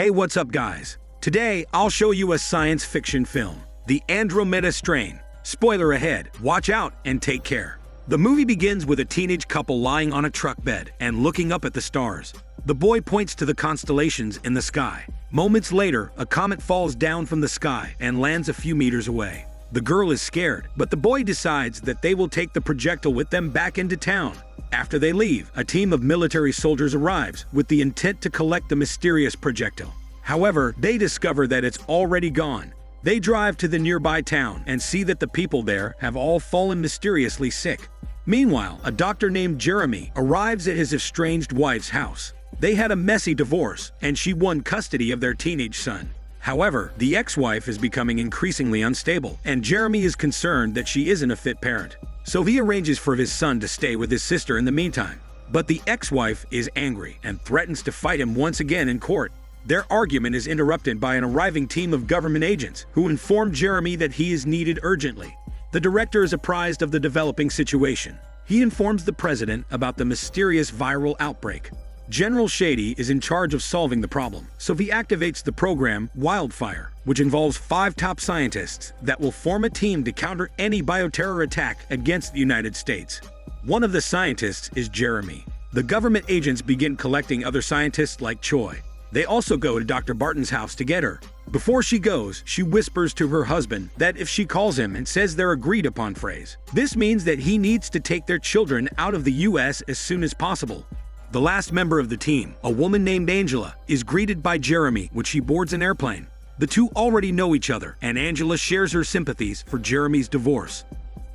Hey, what's up, guys? Today, I'll show you a science fiction film, The Andromeda Strain. Spoiler ahead, watch out and take care. The movie begins with a teenage couple lying on a truck bed and looking up at the stars. The boy points to the constellations in the sky. Moments later, a comet falls down from the sky and lands a few meters away. The girl is scared, but the boy decides that they will take the projectile with them back into town. After they leave, a team of military soldiers arrives with the intent to collect the mysterious projectile. However, they discover that it's already gone. They drive to the nearby town and see that the people there have all fallen mysteriously sick. Meanwhile, a doctor named Jeremy arrives at his estranged wife's house. They had a messy divorce, and she won custody of their teenage son. However, the ex-wife is becoming increasingly unstable, and Jeremy is concerned that she isn't a fit parent. So he arranges for his son to stay with his sister in the meantime. But the ex-wife is angry and threatens to fight him once again in court. Their argument is interrupted by an arriving team of government agents who inform Jeremy that he is needed urgently. The director is apprised of the developing situation. He informs the president about the mysterious viral outbreak. General Shady is in charge of solving the problem, so he activates the program Wildfire, which involves 5 top scientists that will form a team to counter any bioterror attack against the United States. One of the scientists is Jeremy. The government agents begin collecting other scientists like Choi. They also go to Dr. Barton's house to get her. Before she goes, she whispers to her husband that if she calls him and says their agreed-upon phrase, this means that he needs to take their children out of the US as soon as possible. The last member of the team, a woman named Angela, is greeted by Jeremy when she boards an airplane. The two already know each other, and Angela shares her sympathies for Jeremy's divorce.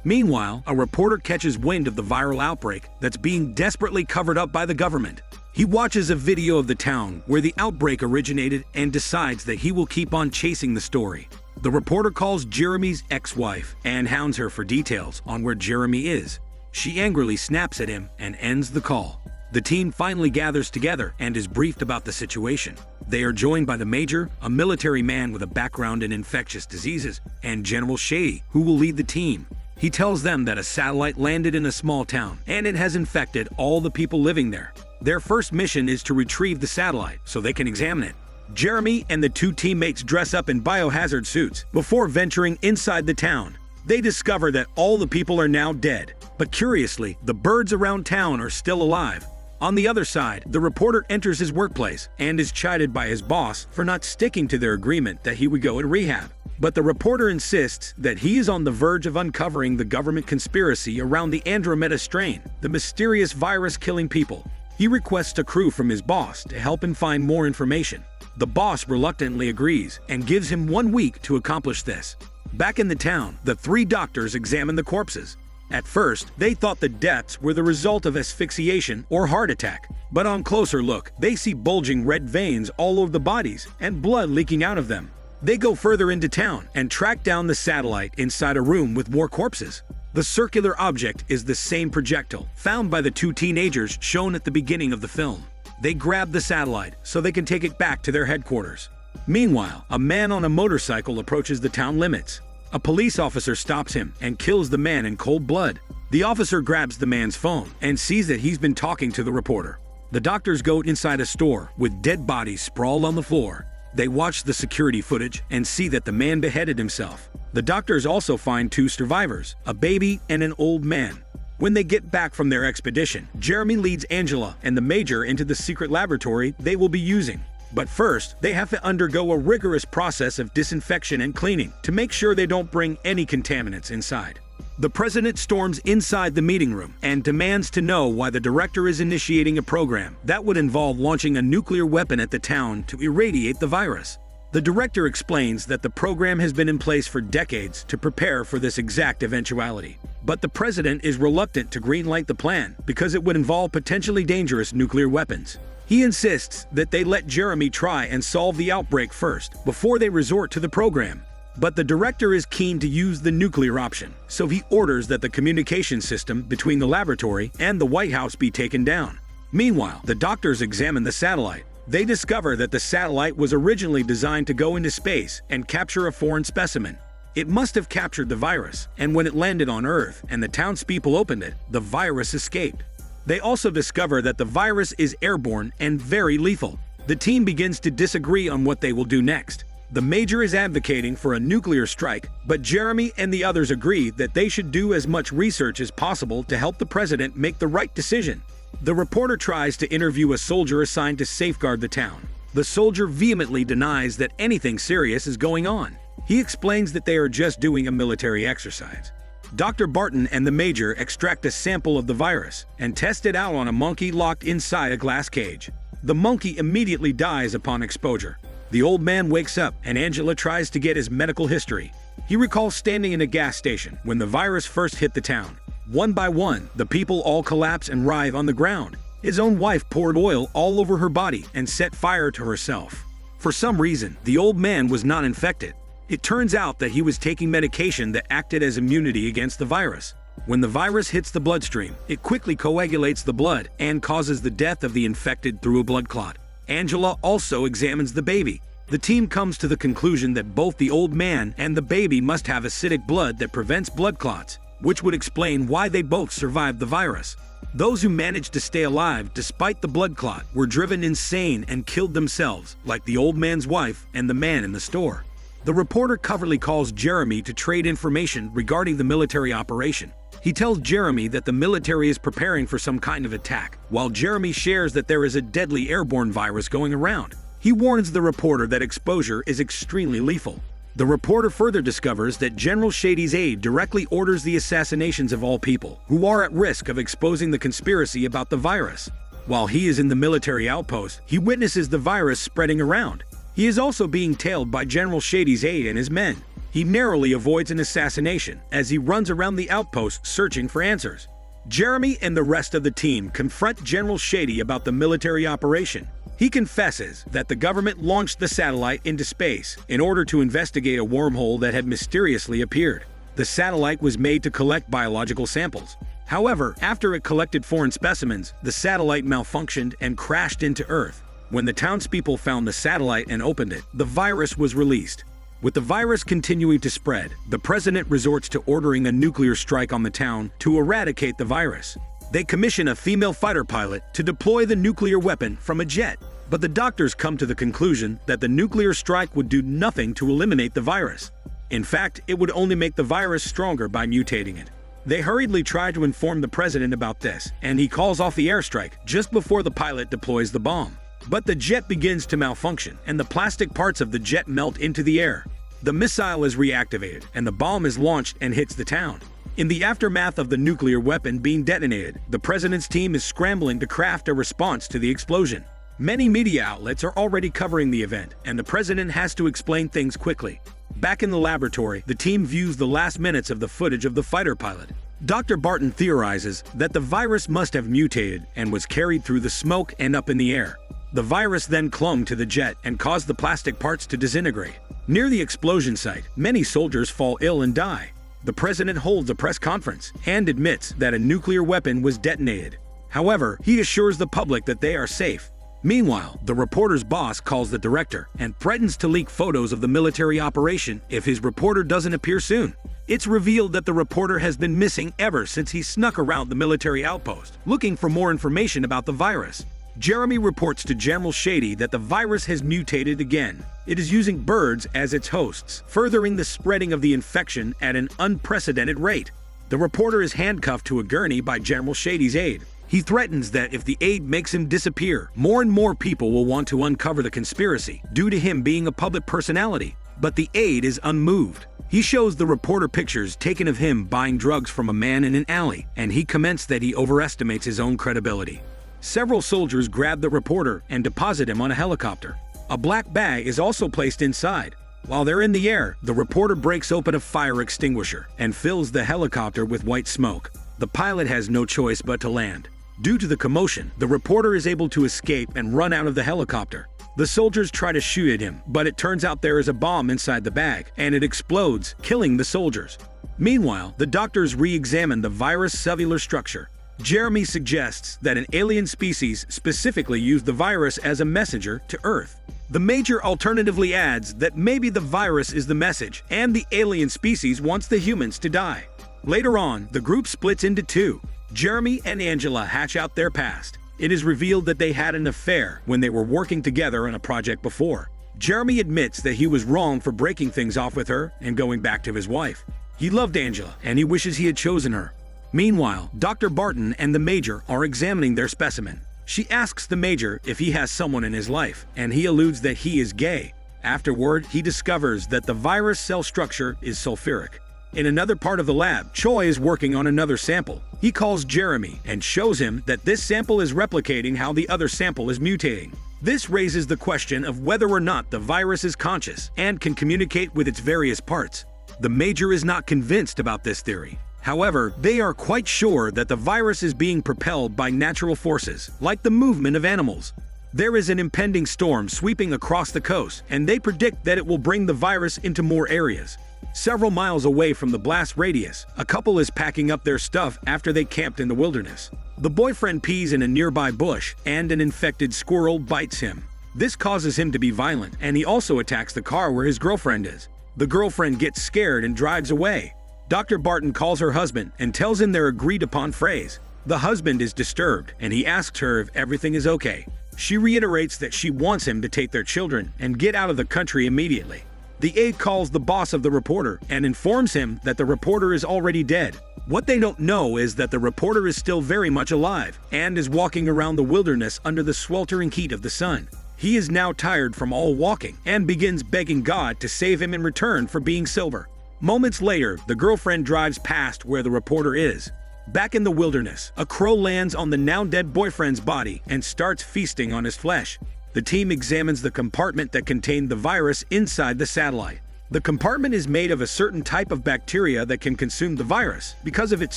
Meanwhile, a reporter catches wind of the viral outbreak that's being desperately covered up by the government. He watches a video of the town where the outbreak originated and decides that he will keep on chasing the story. The reporter calls Jeremy's ex-wife and hounds her for details on where Jeremy is. She angrily snaps at him and ends the call. The team finally gathers together and is briefed about the situation. They are joined by the Major, a military man with a background in infectious diseases, and General Shady, who will lead the team. He tells them that a satellite landed in a small town, and it has infected all the people living there. Their first mission is to retrieve the satellite so they can examine it. Jeremy and the 2 teammates dress up in biohazard suits before venturing inside the town. They discover that all the people are now dead, but curiously, the birds around town are still alive. On the other side, the reporter enters his workplace and is chided by his boss for not sticking to their agreement that he would go in rehab. But the reporter insists that he is on the verge of uncovering the government conspiracy around the Andromeda strain, the mysterious virus killing people. He requests a crew from his boss to help him find more information. The boss reluctantly agrees and gives him 1 week to accomplish this. Back in the town, the 3 doctors examine the corpses. At first, they thought the deaths were the result of asphyxiation or heart attack. But on closer look, they see bulging red veins all over the bodies and blood leaking out of them. They go further into town and track down the satellite inside a room with more corpses. The circular object is the same projectile found by the 2 teenagers shown at the beginning of the film. They grab the satellite so they can take it back to their headquarters. Meanwhile, a man on a motorcycle approaches the town limits. A police officer stops him and kills the man in cold blood. The officer grabs the man's phone and sees that he's been talking to the reporter. The doctors go inside a store with dead bodies sprawled on the floor. They watch the security footage and see that the man beheaded himself. The doctors also find 2 survivors, a baby and an old man. When they get back from their expedition, Jeremy leads Angela and the Major into the secret laboratory they will be using. But first, they have to undergo a rigorous process of disinfection and cleaning to make sure they don't bring any contaminants inside. The president storms inside the meeting room and demands to know why the director is initiating a program that would involve launching a nuclear weapon at the town to irradiate the virus. The director explains that the program has been in place for decades to prepare for this exact eventuality. But the president is reluctant to greenlight the plan because it would involve potentially dangerous nuclear weapons. He insists that they let Jeremy try and solve the outbreak first before they resort to the program. But the director is keen to use the nuclear option, so he orders that the communication system between the laboratory and the White House be taken down. Meanwhile, the doctors examine the satellite. They discover that the satellite was originally designed to go into space and capture a foreign specimen. It must have captured the virus, and when it landed on Earth and the townspeople opened it, the virus escaped. They also discover that the virus is airborne and very lethal. The team begins to disagree on what they will do next. The Major is advocating for a nuclear strike, but Jeremy and the others agree that they should do as much research as possible to help the president make the right decision. The reporter tries to interview a soldier assigned to safeguard the town. The soldier vehemently denies that anything serious is going on. He explains that they are just doing a military exercise. Dr. Barton and the Major extract a sample of the virus and test it out on a monkey locked inside a glass cage. The monkey immediately dies upon exposure. The old man wakes up and Angela tries to get his medical history. He recalls standing in a gas station when the virus first hit the town. One by one, the people all collapse and writhe on the ground. His own wife poured oil all over her body and set fire to herself. For some reason, the old man was not infected. It turns out that he was taking medication that acted as immunity against the virus. When the virus hits the bloodstream, it quickly coagulates the blood and causes the death of the infected through a blood clot. Angela also examines the baby. The team comes to the conclusion that both the old man and the baby must have acidic blood that prevents blood clots, which would explain why they both survived the virus. Those who managed to stay alive despite the blood clot were driven insane and killed themselves, like the old man's wife and the man in the store. The reporter covertly calls Jeremy to trade information regarding the military operation. He tells Jeremy that the military is preparing for some kind of attack, while Jeremy shares that there is a deadly airborne virus going around. He warns the reporter that exposure is extremely lethal. The reporter further discovers that General Shady's aide directly orders the assassinations of all people who are at risk of exposing the conspiracy about the virus. While he is in the military outpost, he witnesses the virus spreading around. He is also being tailed by General Shady's aide and his men. He narrowly avoids an assassination as he runs around the outpost searching for answers. Jeremy and the rest of the team confront General Shady about the military operation. He confesses that the government launched the satellite into space in order to investigate a wormhole that had mysteriously appeared. The satellite was made to collect biological samples. However, after it collected foreign specimens, the satellite malfunctioned and crashed into Earth. When the townspeople found the satellite and opened it, the virus was released. With the virus continuing to spread, the president resorts to ordering a nuclear strike on the town to eradicate the virus. They commission a female fighter pilot to deploy the nuclear weapon from a jet. But the doctors come to the conclusion that the nuclear strike would do nothing to eliminate the virus. In fact, it would only make the virus stronger by mutating it. They hurriedly try to inform the president about this, and he calls off the airstrike just before the pilot deploys the bomb. But the jet begins to malfunction, and the plastic parts of the jet melt into the air. The missile is reactivated, and the bomb is launched and hits the town. In the aftermath of the nuclear weapon being detonated, the president's team is scrambling to craft a response to the explosion. Many media outlets are already covering the event, and the president has to explain things quickly. Back in the laboratory, the team views the last minutes of the footage of the fighter pilot. Dr. Barton theorizes that the virus must have mutated and was carried through the smoke and up in the air. The virus then clung to the jet and caused the plastic parts to disintegrate. Near the explosion site, many soldiers fall ill and die. The president holds a press conference and admits that a nuclear weapon was detonated. However, he assures the public that they are safe. Meanwhile, the reporter's boss calls the director and threatens to leak photos of the military operation if his reporter doesn't appear soon. It's revealed that the reporter has been missing ever since he snuck around the military outpost, looking for more information about the virus. Jeremy reports to General Shady that the virus has mutated again. It is using birds as its hosts, furthering the spreading of the infection at an unprecedented rate. The reporter is handcuffed to a gurney by General Shady's aide. He threatens that if the aide makes him disappear, more and more people will want to uncover the conspiracy due to him being a public personality. But the aide is unmoved. He shows the reporter pictures taken of him buying drugs from a man in an alley, and he comments that he overestimates his own credibility. Several soldiers grab the reporter and deposit him on a helicopter. A black bag is also placed inside. While they're in the air, the reporter breaks open a fire extinguisher and fills the helicopter with white smoke. The pilot has no choice but to land. Due to the commotion, the reporter is able to escape and run out of the helicopter. The soldiers try to shoot at him, but it turns out there is a bomb inside the bag, and it explodes, killing the soldiers. Meanwhile, the doctors re-examine the virus' cellular structure. Jeremy suggests that an alien species specifically used the virus as a messenger to Earth. The Major alternatively adds that maybe the virus is the message, and the alien species wants the humans to die. Later on, the group splits into two. Jeremy and Angela hatch out their past. It is revealed that they had an affair when they were working together on a project before. Jeremy admits that he was wrong for breaking things off with her and going back to his wife. He loved Angela, and he wishes he had chosen her. Meanwhile, Dr. Barton and the Major are examining their specimen. She asks the Major if he has someone in his life, and he alludes that he is gay. Afterward, he discovers that the virus cell structure is sulfuric. In another part of the lab, Choi is working on another sample. He calls Jeremy and shows him that this sample is replicating how the other sample is mutating. This raises the question of whether or not the virus is conscious and can communicate with its various parts. The Major is not convinced about this theory. However, they are quite sure that the virus is being propelled by natural forces, like the movement of animals. There is an impending storm sweeping across the coast, and they predict that it will bring the virus into more areas. Several miles away from the blast radius, a couple is packing up their stuff after they camped in the wilderness. The boyfriend pees in a nearby bush, and an infected squirrel bites him. This causes him to be violent, and he also attacks the car where his girlfriend is. The girlfriend gets scared and drives away. Dr. Barton calls her husband and tells him their agreed-upon phrase. The husband is disturbed, and he asks her if everything is okay. She reiterates that she wants him to take their children and get out of the country immediately. The aide calls the boss of the reporter and informs him that the reporter is already dead. What they don't know is that the reporter is still very much alive and is walking around the wilderness under the sweltering heat of the sun. He is now tired from all walking and begins begging God to save him in return for being sober. Moments later, the girlfriend drives past where the reporter is. Back in the wilderness, a crow lands on the now-dead boyfriend's body and starts feasting on his flesh. The team examines the compartment that contained the virus inside the satellite. The compartment is made of a certain type of bacteria that can consume the virus because of its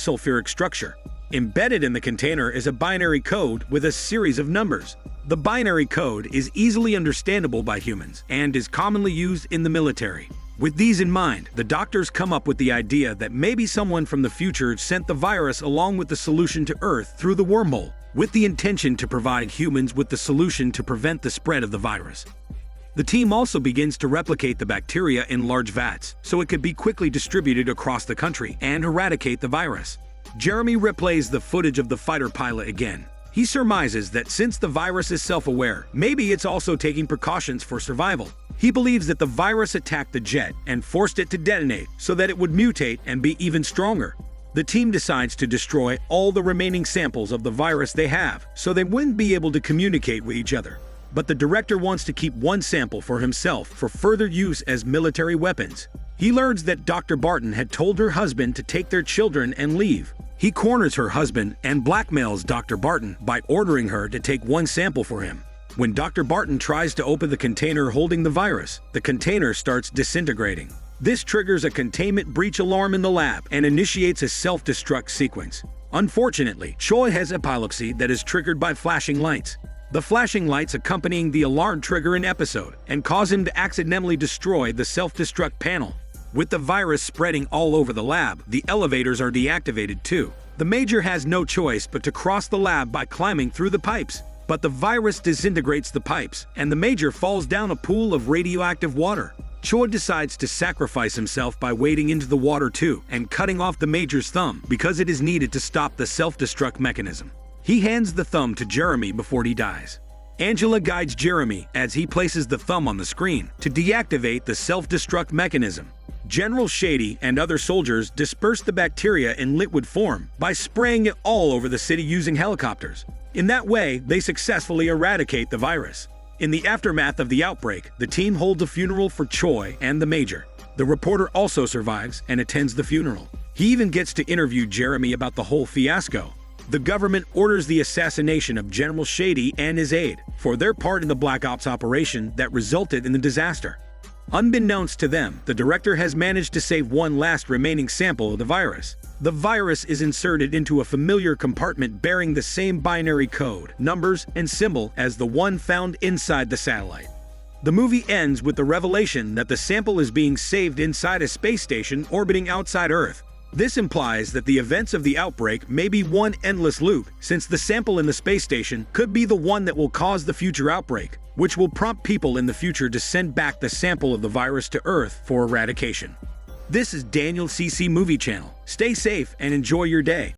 sulfuric structure. Embedded in the container is a binary code with a series of numbers. The binary code is easily understandable by humans and is commonly used in the military. With these in mind, the doctors come up with the idea that maybe someone from the future sent the virus along with the solution to Earth through the wormhole, with the intention to provide humans with the solution to prevent the spread of the virus. The team also begins to replicate the bacteria in large vats, so it could be quickly distributed across the country and eradicate the virus. Jeremy replays the footage of the fighter pilot again. He surmises that since the virus is self-aware, maybe it's also taking precautions for survival. He believes that the virus attacked the jet and forced it to detonate so that it would mutate and be even stronger. The team decides to destroy all the remaining samples of the virus they have, so they wouldn't be able to communicate with each other. But the director wants to keep one sample for himself for further use as military weapons. He learns that Dr. Barton had told her husband to take their children and leave. He corners her husband and blackmails Dr. Barton by ordering her to take one sample for him. When Dr. Barton tries to open the container holding the virus, the container starts disintegrating. This triggers a containment breach alarm in the lab and initiates a self-destruct sequence. Unfortunately, Choi has epilepsy that is triggered by flashing lights. The flashing lights accompanying the alarm trigger an episode and cause him to accidentally destroy the self-destruct panel. With the virus spreading all over the lab, the elevators are deactivated too. The Major has no choice but to cross the lab by climbing through the pipes. But the virus disintegrates the pipes, and the Major falls down a pool of radioactive water. Choi decides to sacrifice himself by wading into the water too and cutting off the Major's thumb because it is needed to stop the self-destruct mechanism. He hands the thumb to Jeremy before he dies. Angela guides Jeremy as he places the thumb on the screen to deactivate the self-destruct mechanism. General Shady and other soldiers disperse the bacteria in liquid form by spraying it all over the city using helicopters. In that way, they successfully eradicate the virus. In the aftermath of the outbreak, the team holds a funeral for Choi and the Major. The reporter also survives and attends the funeral. He even gets to interview Jeremy about the whole fiasco. The government orders the assassination of General Shady and his aide for their part in the Black Ops operation that resulted in the disaster. Unbeknownst to them, the director has managed to save one last remaining sample of the virus. The virus is inserted into a familiar compartment bearing the same binary code, numbers, and symbol as the one found inside the satellite. The movie ends with the revelation that the sample is being saved inside a space station orbiting outside Earth. This implies that the events of the outbreak may be one endless loop, since the sample in the space station could be the one that will cause the future outbreak, which will prompt people in the future to send back the sample of the virus to Earth for eradication. This is Daniel CC Movie Channel. Stay safe and enjoy your day.